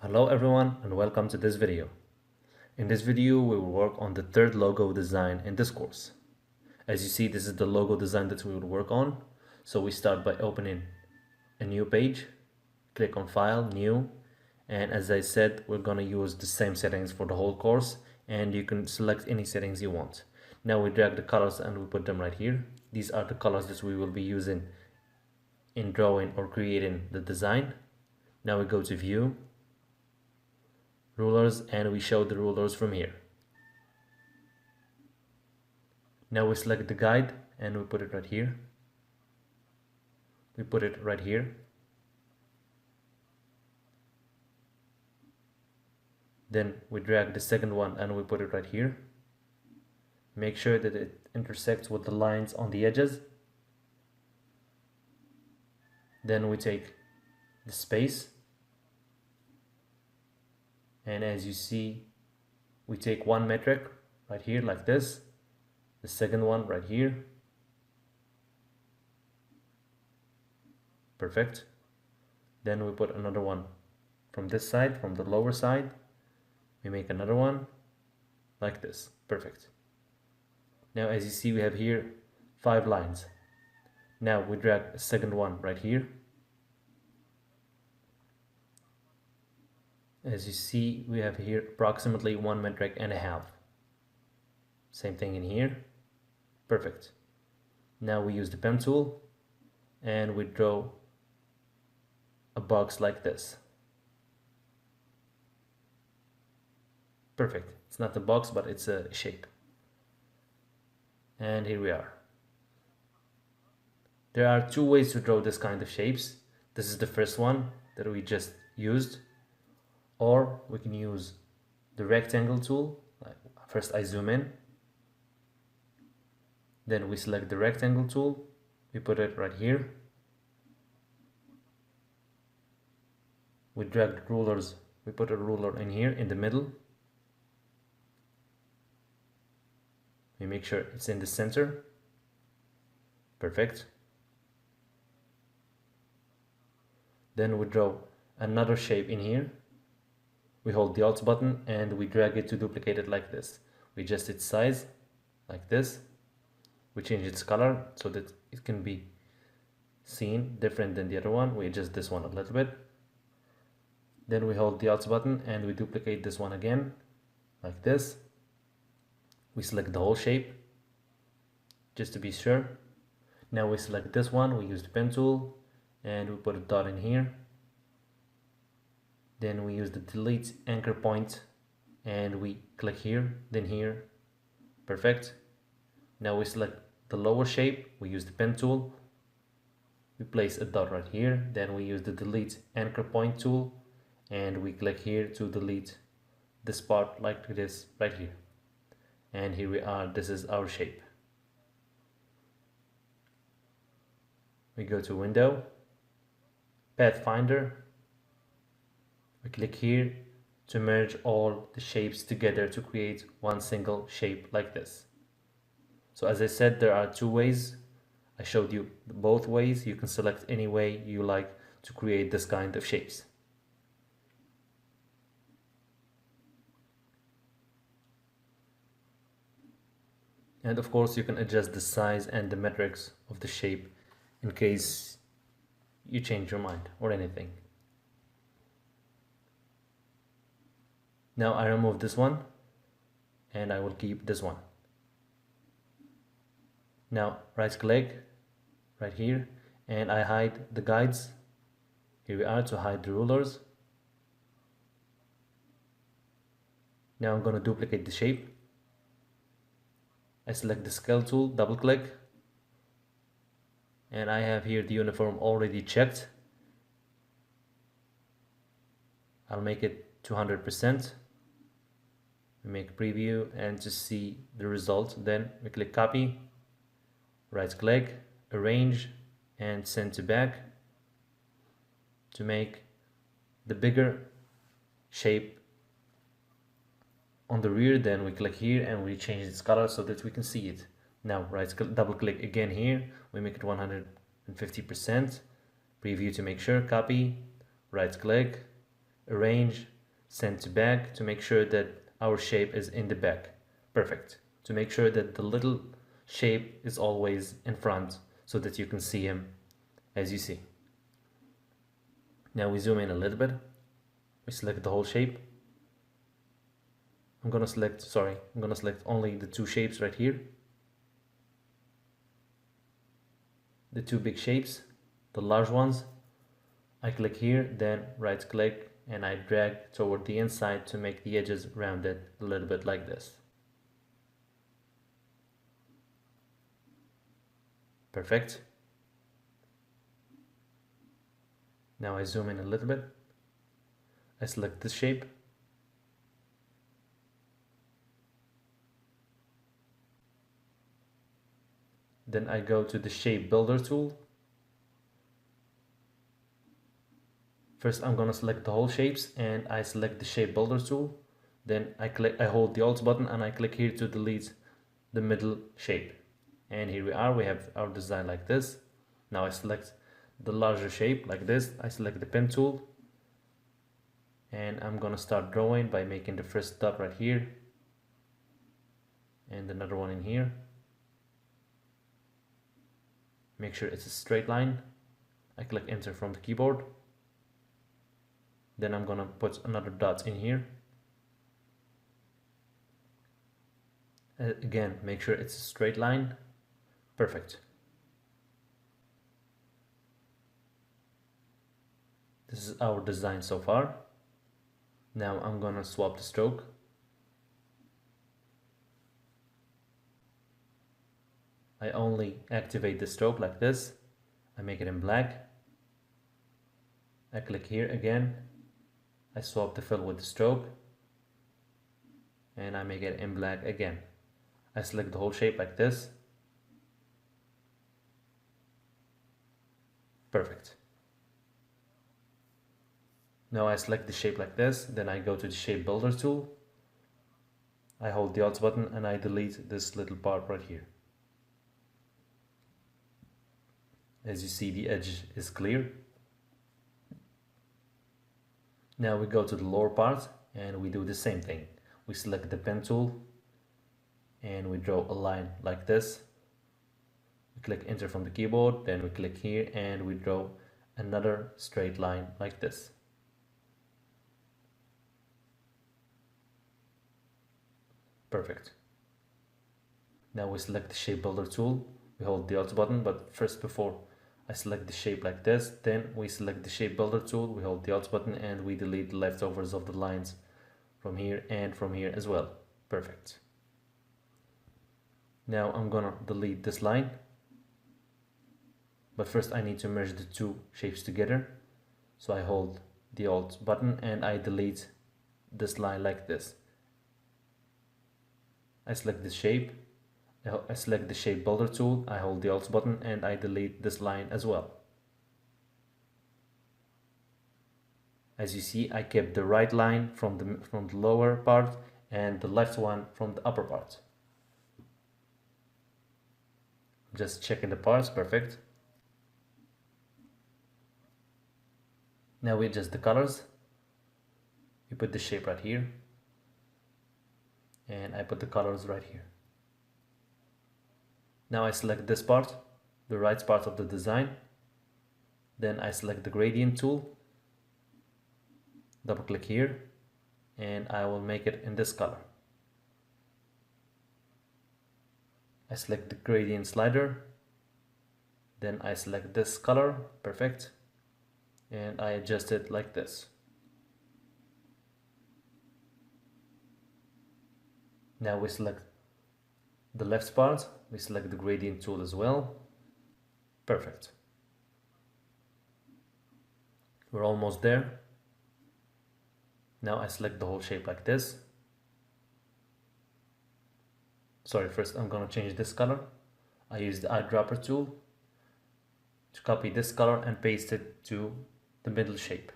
Hello everyone and welcome to this video. In this video we will work on the third logo design in this course. As you see, this is the logo design that we will work on. So we start by opening a new page, click on File, New, and as I said, we're gonna use the same settings for the whole course, and you can select any settings you want. Now we drag the colors and we put them right here. These are the colors that we will be using in drawing or creating the design. Now we go to View, Rulers, and we show the rulers from here. Now we select the guide and we put it right here. We put it right here. Then we drag the second one and we put it right here. Make sure that it intersects with the lines on the edges. Then we take the space, and as you see, we take one metric right here like this, the second one right here. Perfect. Then we put another one from this side, from the lower side. We make another one like this. Perfect. Now as you see, we have here 5 lines. Now we drag a second one right here. As you see, we have here approximately 1.5 metric. Same thing in here. Perfect. Now we use the pen tool and we draw a box like this. Perfect. It's not a box, but it's a shape. And here we are. There are 2 ways to draw this kind of shapes. This is the first one that we just used. Or we can use the rectangle tool. First I zoom in. Then we select the rectangle tool. We put it right here. We drag the rulers. We put a ruler in here in the middle. We make sure it's in the center. Perfect. Then we draw another shape in here. We hold the Alt button and we drag it to duplicate it like this. We adjust its size like this. We change its color so that it can be seen different than the other one. We adjust this one a little bit. Then we hold the Alt button and we duplicate this one again like this. We select the whole shape just to be sure. Now we select this one, we use the pen tool and we put a dot in here. Then we use the delete anchor point and we click here, then here. Perfect. Now we select the lower shape, we use the pen tool. We place a dot right here, then we use the delete anchor point tool and we click here to delete this part like this right here. And here we are, this is our shape. We go to Window, Pathfinder. We click here to merge all the shapes together to create one single shape like this. So as I said, there are 2 ways. I showed you both ways. You can select any way you like to create this kind of shapes. And of course you can adjust the size and the metrics of the shape in case you change your mind or anything. Now I remove this one and I will keep this one. Now right click right here and I hide the guides. Here we are to hide the rulers. Now I'm going to duplicate the shape. I select the scale tool, double click, and I have here the uniform already checked. I'll make it 200%. We make preview and to see the result, then we click copy, right click, arrange and send to back. To make the bigger shape on the rear, then we click here and we change its color so that we can see it. Now double click again here, we make it 150%, preview to make sure, copy, right click, arrange, send to back to make sure that our shape is in the back. Perfect. To make sure that the little shape is always in front so that you can see him as you see. Now we zoom in a little bit. We select the whole shape. I'm gonna select only the two shapes right here. The two big shapes, the large ones. I click here, then right click, and I drag toward the inside to make the edges rounded a little bit like this. Perfect. Now I zoom in a little bit. I select this shape. Then I go to the shape builder tool. First I'm gonna select the whole shapes and I select the shape builder tool. Then I hold the Alt button and I click here to delete the middle shape. And here we are, we have our design like this. Now I select the larger shape like this. I select the pen tool. And I'm gonna start drawing by making the first dot right here. And another one in here. Make sure it's a straight line. I click enter from the keyboard. Then I'm gonna put another dot in here. Again, make sure it's a straight line. Perfect. This is our design so far. Now I'm gonna swap the stroke. I only activate the stroke like this. I make it in black. I click here again. I swap the fill with the stroke. And I make it in black again. I select the whole shape like this. Perfect. Now I select the shape like this. Then I go to the shape builder tool. I hold the Alt button and I delete this little part right here. As you see, the edge is clear. Now we go to the lower part and we do the same thing. We select the pen tool and we draw a line like this. We click enter from the keyboard, then we click here and we draw another straight line like this. Perfect. Now we select the shape builder tool. We hold the Alt button, but first before I select the shape like this, then we select the shape builder tool, we hold the Alt button and we delete the leftovers of the lines from here and from here as well. Perfect. Now I'm gonna delete this line, but first I need to merge the two shapes together. So I hold the Alt button and I delete this line like this. I select the shape. I select the shape builder tool, I hold the Alt button and I delete this line as well. As you see, I kept the right line from the lower part and the left one from the upper part. Just checking the parts, perfect. Now we adjust the colors. We put the shape right here. And I put the colors right here. Now I select this part, the right part of the design. Then I select the gradient tool, double click here, and I will make it in this color. I select the gradient slider, then I select this color, perfect, and I adjust it like this. Now we select the left part, we select the gradient tool as well. Perfect. We're almost there. Now I select the whole shape like this. Sorry, first I'm gonna change this color. I use the eyedropper tool to copy this color and paste it to the middle shape.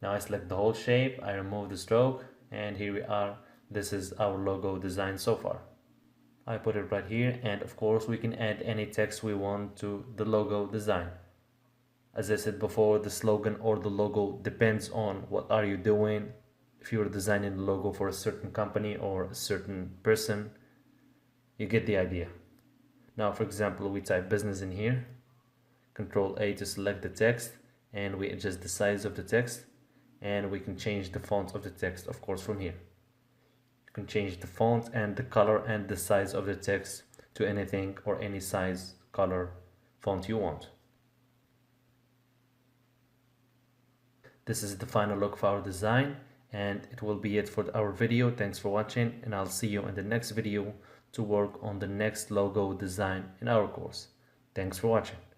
Now I select the whole shape, I remove the stroke, and here we are. This is our logo design so far. I put it right here, and of course we can add any text we want to the logo design. As I said before, the slogan or the logo depends on what are you doing. If you're designing a logo for a certain company or a certain person, you get the idea. Now, for example, we type business in here, Control A to select the text, and we adjust the size of the text, and we can change the font of the text, of course, from here. You can change the font and the color and the size of the text to anything or any size, color, font you want. This is the final look of our design, and it will be it for our video. Thanks for watching, and I'll see you in the next video to work on the next logo design in our course. Thanks for watching.